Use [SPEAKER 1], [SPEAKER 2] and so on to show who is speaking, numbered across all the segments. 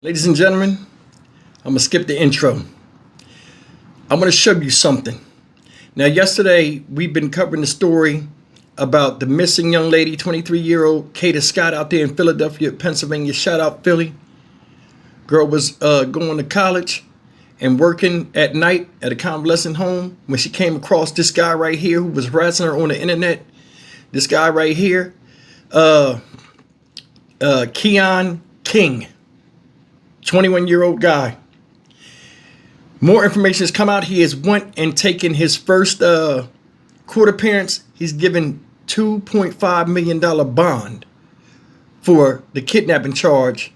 [SPEAKER 1] Ladies and gentlemen, I'm gonna skip the intro. I want to show you something. Now, yesterday we've been covering the story about the missing young lady, 23-year-old Kada Scott out there in Philadelphia, Pennsylvania. Shout out Philly. Girl was going to college and working at night at a convalescent home when she came across this guy right here who was harassing her on the internet. This guy right here, Keon King. 21-year-old guy. More information has come out. He has went and taken his first court appearance. He's given $2.5 million bond for the kidnapping charge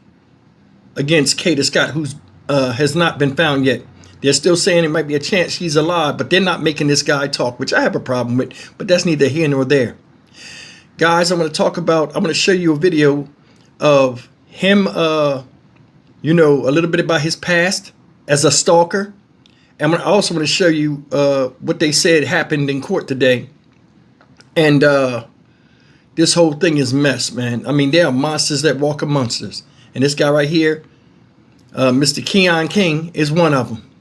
[SPEAKER 1] against Kada Scott, who's has not been found yet. They're still saying it might be a chance he's alive, but they're not making this guy talk, which I have a problem with, but that's neither here nor there. Guys, I'm going to show you a video of him a little bit about his past as a stalker. And I also want to show you what they said happened in court today. And this whole thing is mess, man. I mean, there are monsters that walk amongst us. And this guy right here, Mr. Keon King, is one of them.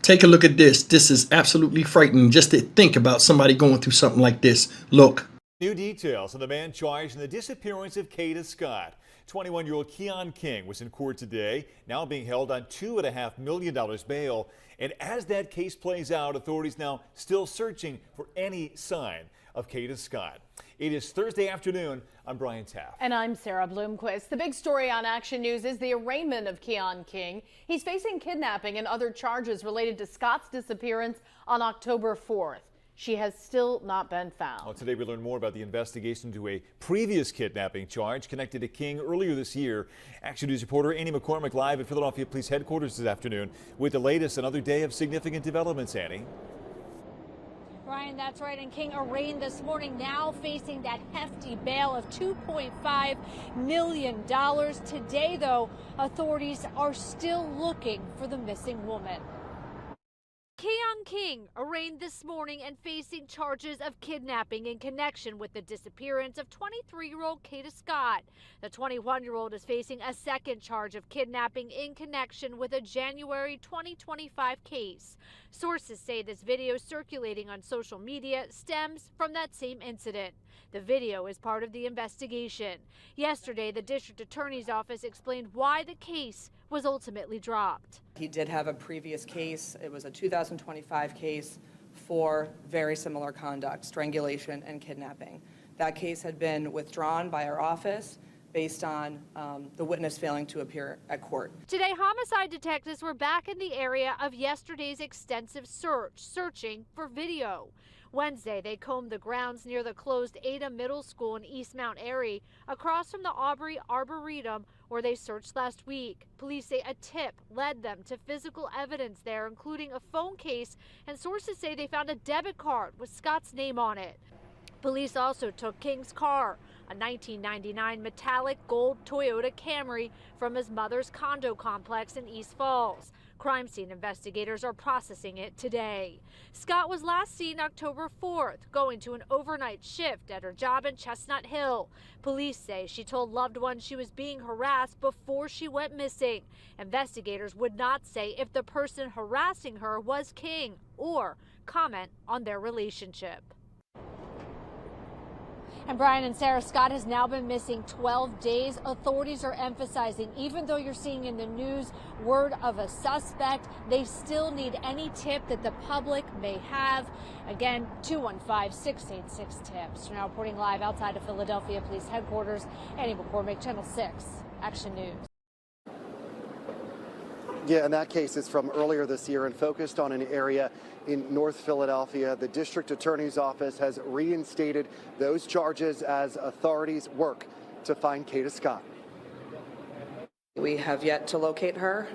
[SPEAKER 1] Take a look at this. This is absolutely frightening just to think about somebody going through something like this. Look.
[SPEAKER 2] New details on the man charged in the disappearance of Kada Scott. 21-year-old Keon King was in court today, now being held on $2.5 million bail. And as that case plays out, authorities now still searching for any sign of Kada Scott. It is Thursday afternoon. I'm Brian Taft.
[SPEAKER 3] And I'm Sarah Bloomquist. The big story on Action News is the arraignment of Keon King. He's facing kidnapping and other charges related to Scott's disappearance on October 4th. She has still not been found.
[SPEAKER 2] Well, today we learn more about the investigation into a previous kidnapping charge connected to King earlier this year. Action News reporter Annie McCormick live at Philadelphia Police Headquarters this afternoon with the latest. Another day of significant developments, Annie.
[SPEAKER 4] Ryan, that's right. And King arraigned this morning, now facing that hefty bail of $2.5 million. Today, though, authorities are still looking for the missing woman.
[SPEAKER 5] Keon King arraigned this morning and facing charges of kidnapping in connection with the disappearance of 23-year-old Kada Scott. The 21-year-old is facing a second charge of kidnapping in connection with a January 2025 case. Sources say this video circulating on social media stems from that same incident. The video is part of the investigation. Yesterday, the district attorney's office explained why the case was ultimately dropped.
[SPEAKER 6] He did have a previous case. It was a 2025 case for very similar conduct, strangulation and kidnapping. That case had been withdrawn by our office based on the witness failing to appear at court.
[SPEAKER 5] Today, homicide detectives were back in the area of yesterday's extensive searching for video. Wednesday, they combed the grounds near the closed Ada Middle School in East Mount Airy, across from the Aubrey Arboretum, where they searched last week. Police say a tip led them to physical evidence there, including a phone case, and sources say they found a debit card with Scott's name on it. Police also took King's car, a 1999 metallic gold Toyota Camry, from his mother's condo complex in East Falls. Crime scene investigators are processing it today. Scott was last seen October 4th, going to an overnight shift at her job in Chestnut Hill. Police say she told loved ones she was being harassed before she went missing. Investigators would not say if the person harassing her was King or comment on their relationship.
[SPEAKER 4] And Brian and Sarah, Scott has now been missing 12 days. Authorities are emphasizing, even though you're seeing in the news word of a suspect, they still need any tip that the public may have. Again, 215-686-TIPS. We're now reporting live outside of Philadelphia Police Headquarters. Annie McCormick, Channel 6, Action News.
[SPEAKER 7] Yeah, and that case is from earlier this year and focused on an area in North Philadelphia. The district attorney's office has reinstated those charges as authorities work to find Kada Scott.
[SPEAKER 6] We have yet to locate her,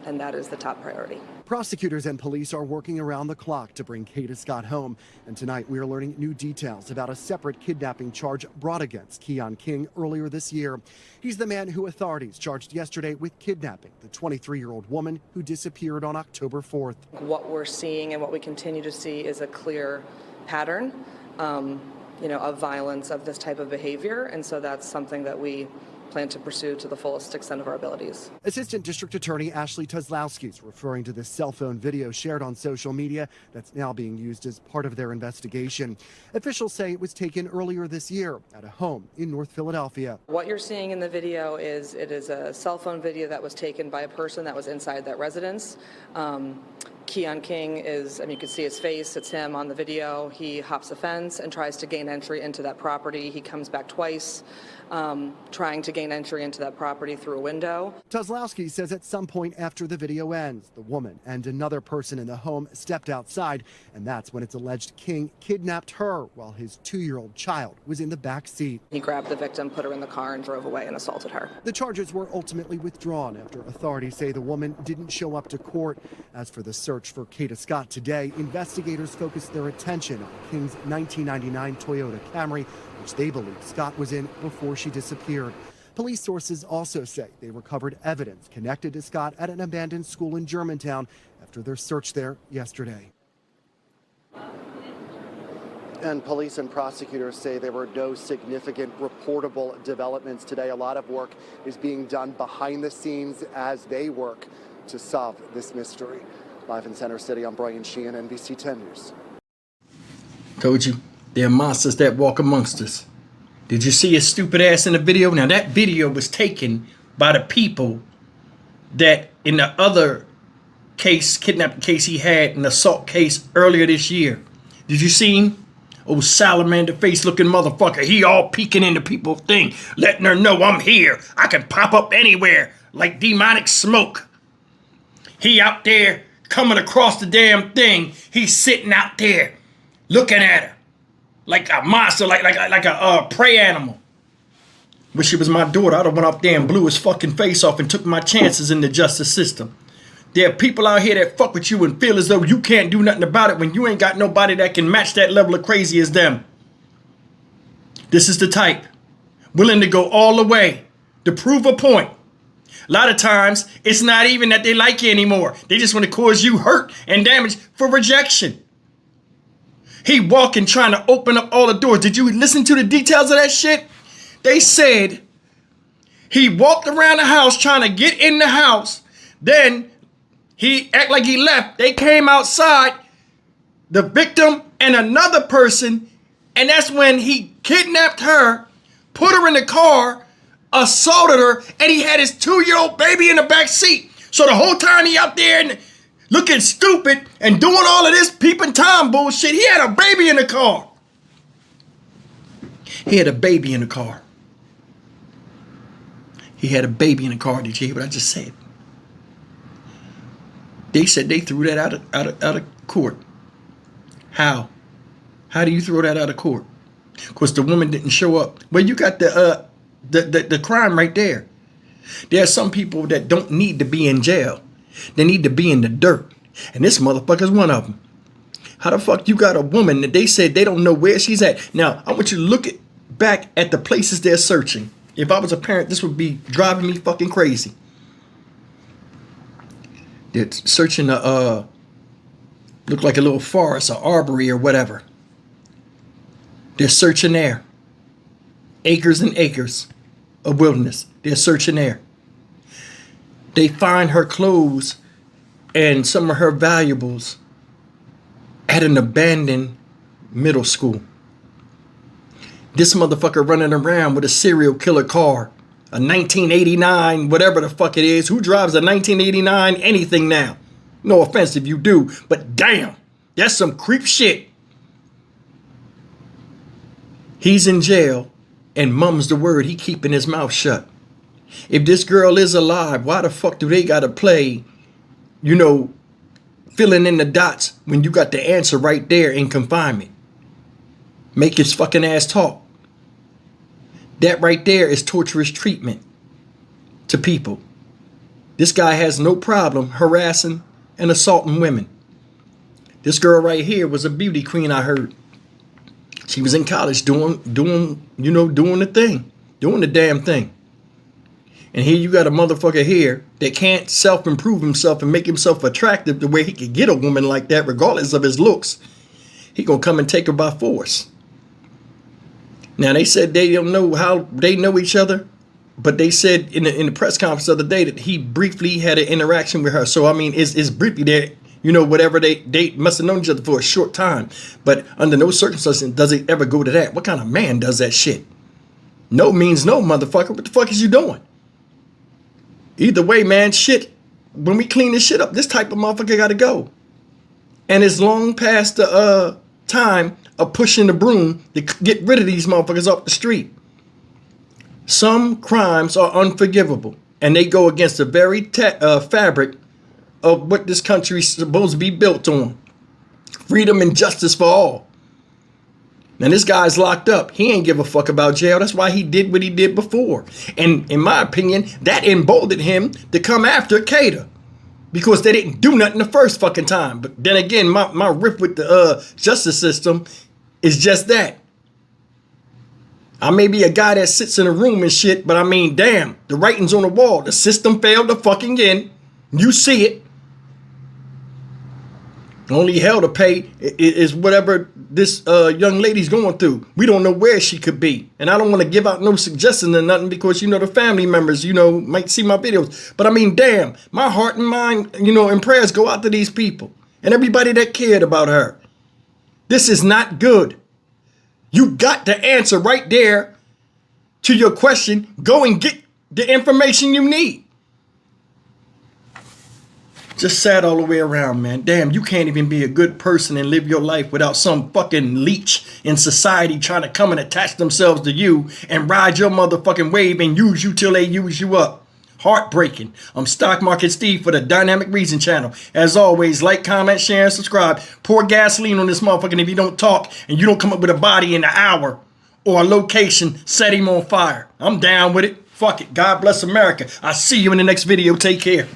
[SPEAKER 6] and that is the top priority.
[SPEAKER 7] Prosecutors and police are working around the clock to bring Kada Scott home. And tonight we are learning new details about a separate kidnapping charge brought against Keon King earlier this year. He's the man who authorities charged yesterday with kidnapping the 23-year-old woman who disappeared on October 4th.
[SPEAKER 6] What we're seeing and what we continue to see is a clear pattern, of violence of this type of behavior. And so that's something that we plan to pursue to the fullest extent of our abilities.
[SPEAKER 7] Assistant District Attorney Ashley Tuzlowski is referring to this cell phone video shared on social media that's now being used as part of their investigation. Officials say it was taken earlier this year at a home in North Philadelphia.
[SPEAKER 6] What you're seeing in the video is a cell phone video that was taken by a person that was inside that residence. Keon King is, you can see his face, it's him on the video. He hops a fence and tries to gain entry into that property. He comes back twice, trying to gain entry into that property through a window.
[SPEAKER 7] Tuzlowski says at some point after the video ends, the woman and another person in the home stepped outside, and that's when it's alleged King kidnapped her while his 2-year-old child was in the back seat.
[SPEAKER 6] He grabbed the victim, put her in the car, and drove away and assaulted her.
[SPEAKER 7] The charges were ultimately withdrawn after authorities say the woman didn't show up to court. As for the search for Kada Scott today, investigators focused their attention on King's 1999 Toyota Camry, which they believe Scott was in before she disappeared. Police sources also say they recovered evidence connected to Scott at an abandoned school in Germantown after their search there yesterday. And police and prosecutors say there were no significant reportable developments today. A lot of work is being done behind the scenes as they work to solve this mystery. Live in Center City, I'm Brian Sheehan, NBC 10 News.
[SPEAKER 1] Told you, there are monsters that walk amongst us. Did you see his stupid ass in the video? Now that video was taken by the people that in the other case, kidnapping case he had, an assault case earlier this year. Did you see him? Oh, salamander face looking motherfucker. He all peeking into people's thing, letting her know I'm here. I can pop up anywhere like demonic smoke. He out there coming across the damn thing. He's sitting out there looking at her like a monster, like a prey animal. Wish it was my daughter. I'd have went up there and blew his fucking face off and took my chances in the justice system. There are people out here that fuck with you and feel as though you can't do nothing about it when you ain't got nobody that can match that level of crazy as them. This is the type willing to go all the way to prove a point. A lot of times, it's not even that they like you anymore. They just want to cause you hurt and damage for rejection. He walking, trying to open up all the doors. Did you listen to the details of that shit? They said he walked around the house trying to get in the house. Then he act like he left. They came outside, the victim and another person. And that's when he kidnapped her, put her in the car, assaulted her, and he had his 2-year-old baby in the back seat. So the whole time he out there and looking stupid and doing all of this peeping Tom bullshit, he had a baby in the car. He had a baby in the car. He had a baby in the car. Did you hear what I just said? They said they threw that out of court. How? How do you throw that out of court? Of course, the woman didn't show up. Well, you got the crime right there. There are some people that don't need to be in jail. They need to be in the dirt. And this motherfucker's one of them. How the fuck you got a woman that they said they don't know where she's at? Now, I want you to look back at the places they're searching. If I was a parent, this would be driving me fucking crazy. They're searching look like a little forest or arbory or whatever. They're searching there. Acres and acres of wilderness. They're searching there. They find her clothes and some of her valuables at an abandoned middle school. This motherfucker running around with a serial killer car, a 1989, whatever the fuck it is. Who drives a 1989 anything now? No offense if you do, but damn, that's some creep shit. He's in jail and mum's the word. He keeping his mouth shut. If this girl is alive, why the fuck do they gotta play, filling in the dots when you got the answer right there in confinement? Make his fucking ass talk. That right there is torturous treatment to people. This guy has no problem harassing and assaulting women. This girl right here was a beauty queen, I heard. She was in college doing the thing, doing the damn thing. And here you got a motherfucker here that can't self-improve himself and make himself attractive the way he could get a woman like that, regardless of his looks. He gonna come and take her by force. Now they said they don't know how they know each other. But they said in the press conference the other day that he briefly had an interaction with her. So I mean, it's briefly there. You know, whatever they must have known each other for a short time. But under no circumstances does it ever go to that. What kind of man does that shit? No means no, motherfucker. What the fuck is you doing? Either way, man, shit. When we clean this shit up, this type of motherfucker got to go. And it's long past the time of pushing the broom to get rid of these motherfuckers off the street. Some crimes are unforgivable, and they go against the very fabric of what this country is supposed to be built on. Freedom and justice for all. Now, this guy's locked up. He ain't give a fuck about jail. That's why he did what he did before. And in my opinion, that emboldened him to come after Kada. Because they didn't do nothing the first fucking time. But then again, my riff with the justice system is just that. I may be a guy that sits in a room and shit, but I mean, damn, the writing's on the wall. The system failed to fucking end. You see it. Only hell to pay is whatever this young lady's going through. We don't know where she could be. And I don't want to give out no suggestions or nothing because, you know, the family members, you know, might see my videos. But I mean, damn, my heart and mind, you know, and prayers go out to these people and everybody that cared about her. This is not good. You got the answer right there to your question. Go and get the information you need. Just sad all the way around, man. Damn, you can't even be a good person and live your life without some fucking leech in society trying to come and attach themselves to you and ride your motherfucking wave and use you till they use you up. Heartbreaking. I'm Stock Market Steve for the Dynamic Reason channel. As always, like, comment, share, and subscribe. Pour gasoline on this motherfucker if you don't talk and you don't come up with a body in an hour or a location, set him on fire. I'm down with it. Fuck it. God bless America. I'll see you in the next video. Take care.